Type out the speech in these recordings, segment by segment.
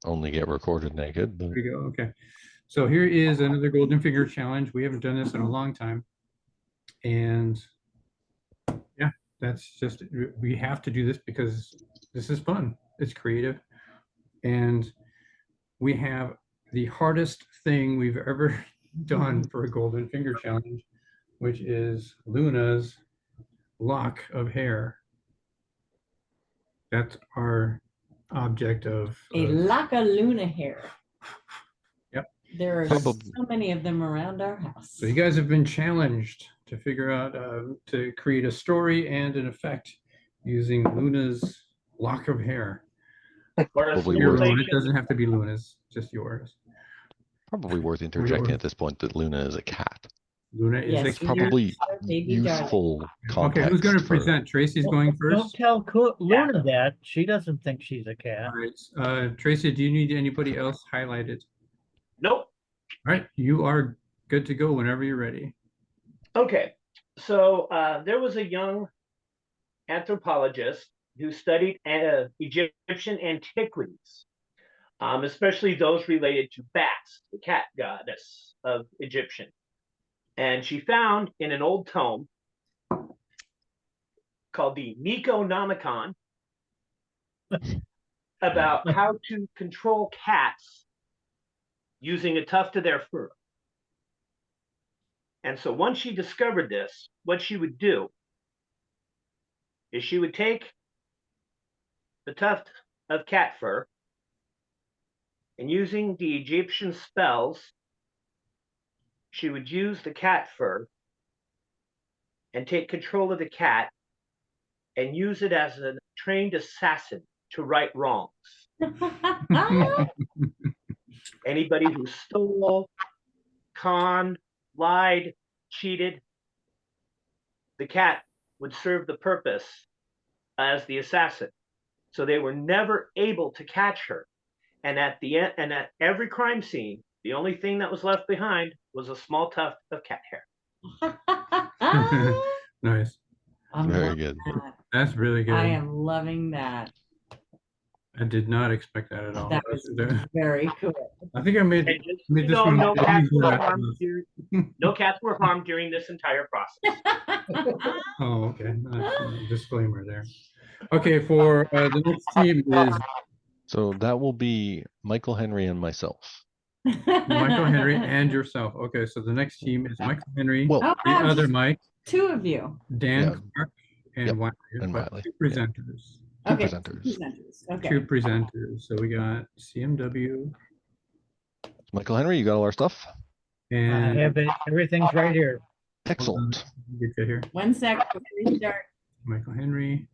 only get recorded naked, but There you go. Okay. So here is another golden finger challenge. We haven't done this in a long time. And yeah, that's just, we have to do this because this is fun. It's creative. And we have the hardest thing we've ever done for a golden finger challenge, which is Luna's lock of hair. That's our object of. A lock of Luna hair. Yep. There are so many of them around our house. So you guys have been challenged to figure out to create a story and an effect using Luna's lock of hair. probably Your worth, own. It doesn't have to be Luna's, just yours. probably worth interjecting at this point that Luna is a cat. Luna is Yes, It's a probably baby useful Okay, context. who's going to for- present? Tracy's going Don't first. tell Luna that. She doesn't think she's a cat. All right. Tracy, do you need anybody else highlighted? Nope. All right, you are good to go whenever you're ready. Okay. So there was a young anthropologist who studied Egyptian antiquities, especially those related to Bats, the cat goddess of Egyptian. And she found in an old tome called the Necronomicon about how to control cats using a tuft of their fur. And so once she discovered this, what she would do is she would take the tuft of cat fur and using the Egyptian spells, she would use the cat fur and take control of the cat and use it as a trained assassin to right wrongs. Anybody who stole, conned, lied, cheated, the cat would serve the purpose as the assassin. So they were never able to catch her. And at the end, and at every crime scene, the only thing that was left behind was a small tuft of cat hair. Nice. Very good. That's really good. I am loving that. I did not expect that at all. That was very cool. I think I made, And just, made you this know, one. no cats were harmed during this entire process. Oh, okay. Disclaimer there. Okay, for the next team is So that will be Michael Henry and myself. Michael Henry and yourself. Okay, so the next team is Michael Henry, Well, Oh, the wow, other just Mike, two of you. Dan Yeah. Clark, and Yep, Wiley. and but Wiley. two presenters. Two Okay, presenters. Okay. Two presenters. So we got CMW Michael Henry, you got all our stuff? I and have it. Everything's right here. Excellent. get here. 1 sec before you start. Michael Henry.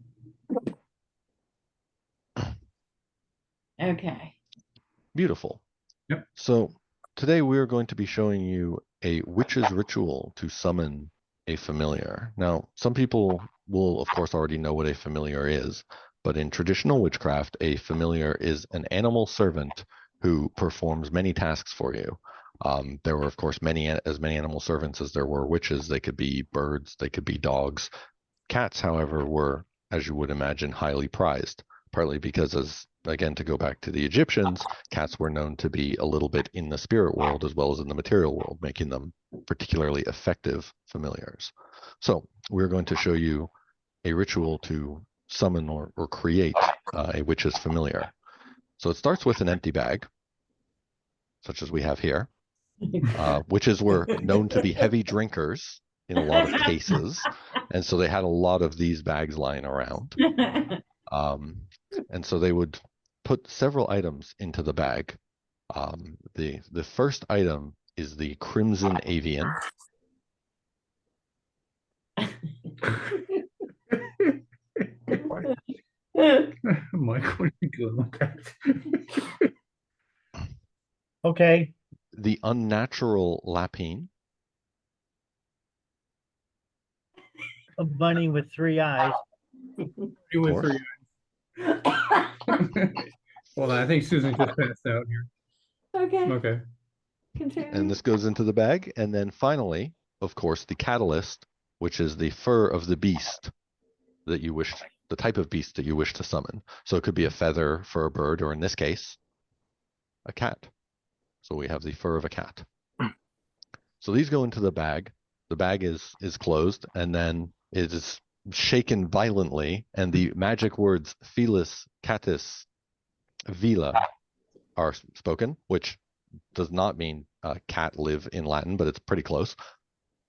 Okay. Beautiful. Yep. So today we're going to be showing you a witch's ritual to summon a familiar. Now, some people will, of course, already know what a familiar is, but in traditional witchcraft, a familiar is an animal servant who performs many tasks for you. There were, of course, as many animal servants as there were witches. They could be birds, they could be dogs. Cats, however, were, as you would imagine, highly prized, partly because, again, to go back to the Egyptians, cats were known to be a little bit in the spirit world as well as in the material world, making them particularly effective familiars. So we're going to show you a ritual to summon or create a witch's familiar. So it starts with an empty bag, such as we have here. Witches were known to be heavy drinkers in a lot of cases, and so they had a lot of these bags lying around. And so they would put several items into the bag. The first item is the crimson avian. Mike, what are you doing with that? Okay. The unnatural lapine. A bunny with 3 eyes. You went course. for your- Well, I think Susan just passed out here. Okay. Okay. Continue. And this goes into the bag. And then finally, of course, the catalyst, which is the fur of the beast that you wish, the type of beast that you wish to summon. So it could be a feather for a bird, or in this case, a cat. So we have the fur of a cat. So these go into the bag. The bag is closed, and then it is shaken violently, and the magic words Felis Catus Vila are spoken, which does not mean cat live in Latin, but it's pretty close.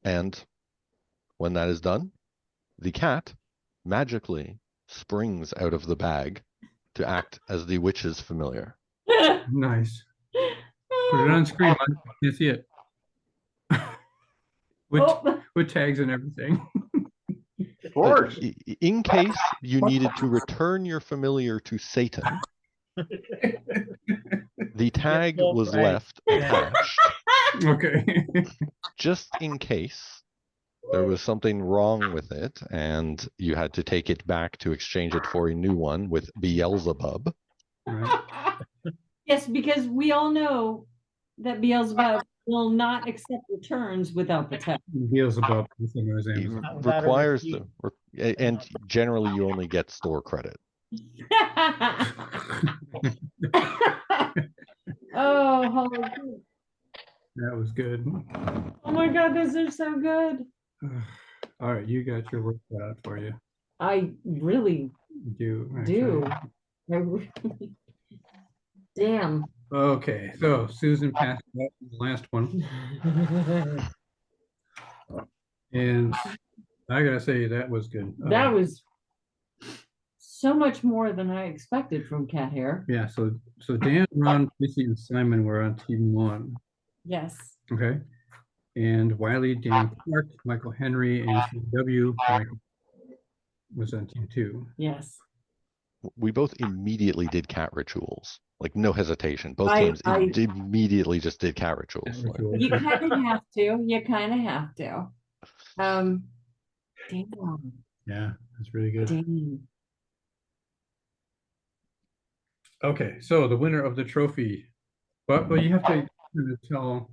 And when that is done, the cat magically springs out of the bag to act as the witch's familiar. Nice. Put it on screen. Mike. I can't see it. with, Oh. with tags and everything. Of course. In case you needed to return your familiar to Satan, the tag full was price. left attached Okay. just in case there was something wrong with it and you had to take it back to exchange it for a new one with Beelzebub. Right. Yes, because we all know that Beelzebub will not accept returns without the tag. Beelzebub. That's what it was, It Amazon. Without a requires receipt. and generally you only get store credit. Oh, holy cow. That was good. Oh my God, those are so good. All right, you got your work cut out for you. I really Do. do. actually. I really... Damn. Okay, so Susan passed out the last one, and I gotta say that was good. That was so much more than I expected from Cat Hair. Yeah. So Dan, Ron, Tracy, and Simon were on team 1. Yes. Okay, and Wiley, Dan Clark, Michael Henry, and CW Michael was on team 2. Yes. We both immediately did cat rituals, like no hesitation. Both I- teams immediately just did cat rituals. Like, You kind of have to. You kind of have to. Damn. Yeah, that's really good. Damn. Okay, so the winner of the trophy, but you have to kind of tell,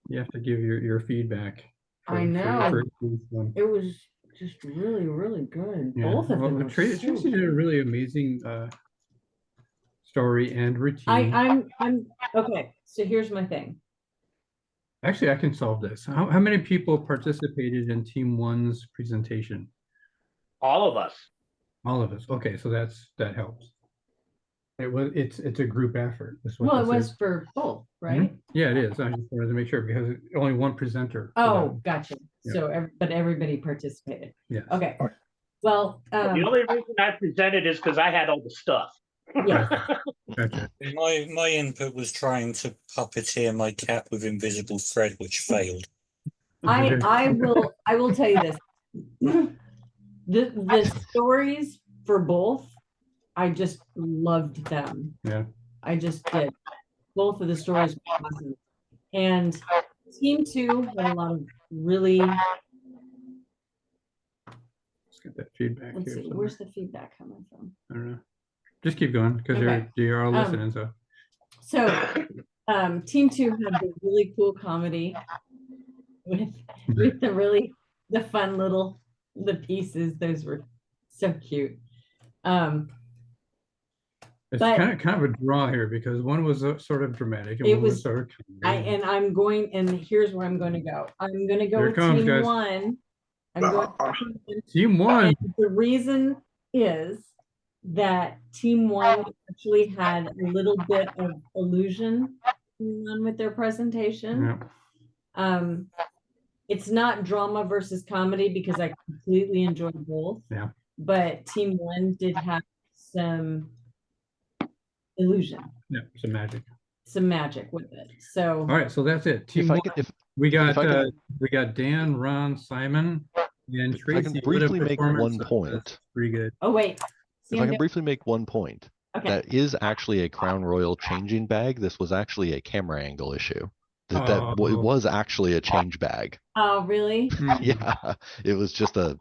you have to give your feedback. I know. each one. It was just really, really good. Yeah. Both of Well, them were Tracy so did a good. really amazing story and routine. I'm okay. So here's my thing. Actually, I can solve this. How many people participated in team 1's presentation? All of us. All of us. Okay, so that helps. It's a group effort. Is what Well, it this was is. for both, right? Yeah, it is. I just wanted to make sure because only one presenter. for Oh, gotcha. Yeah. So, but everybody participated. that. Yes. Okay. Well, The only reason I presented is because I had all the stuff. yeah. Gotcha. My input was trying to puppeteer my cat with invisible thread, which failed. I will tell you this. The stories for both, I just loved them. Yeah. I just did. Both of the stories were awesome. And team 2 had a lot of really, Let's get that feedback let's here. see, somewhere. where's the feedback coming from? I don't know. Just keep going because Okay. you're all listening. So So team 2 had the really cool comedy with the fun little pieces. Those were so cute. it's But- kind of a draw here because one was sort of dramatic and It one was was- sort of comedy. and here's where I'm going to go. I'm going to go Here it with comes, team guys. 1. I'm going with team 1. Team 1. And the reason is that team 1 actually had a little bit of illusion going on with their presentation. Yeah. It's not drama versus comedy because I completely enjoyed both. Yeah. But team 1 did have some illusion, Yeah. Some magic. some magic with it. So All right. So that's it. Team if I 1. could, if We got if I can- we got Dan, Ron, Simon, and I Tracy. can What a briefly make performance. one point. Pretty good. oh wait. See, if I I'm can briefly make one point, okay. that is actually a Crown Royal changing bag. This was actually a camera angle issue. It Oh. was actually a change bag. Oh really? Yeah, it was just a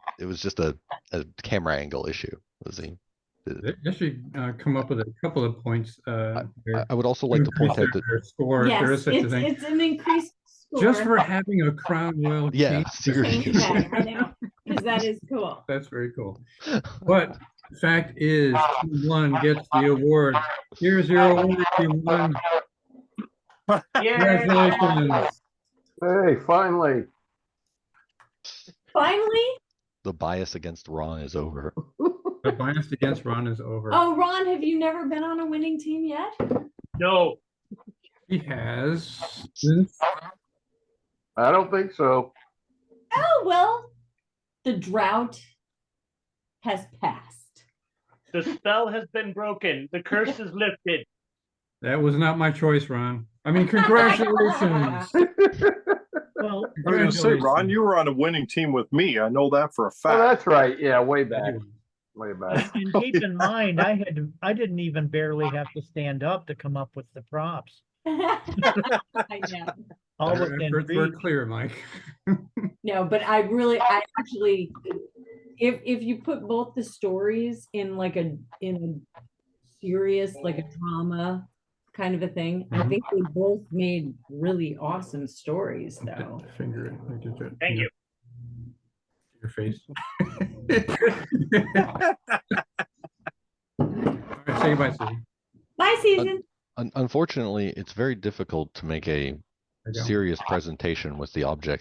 camera angle issue. Was the That should come up with a couple of points. I would also like to point out that their score. If there Yes, is such a thing. it's an increased score. Just for having a Crown Royal. yeah, change- seriously. Change bag, I know, because that is cool. That's very cool. But the fact is, Team 1 gets the award. Here's your award, Team 1. Yeah. Congratulations. Hey, finally. Finally? The bias against Ron is over. The bias against Ron is over. Oh, Ron, have you never been on a winning team yet? No. He has. I don't think so. Oh, well, the drought has passed. The spell has been broken. The curse is lifted. That was not my choice, Ron. I mean, congratulations. Well, I was gonna say, Ron, you were on a winning team with me. I know that for a Oh, fact. that's right. Yeah, way back. Way back. and keep in mind, I didn't even barely have to stand up to come up with the props. I know. All Our within efforts were reach. clear, Mike. No, but I actually, if you put both the stories in a serious, like a drama kind of a thing, I think they both made really awesome stories though. Finger it. Thank you. Your face. All right, say goodbye, Susie. Bye, season. Unfortunately, it's very difficult to make a There you go. serious presentation with the objects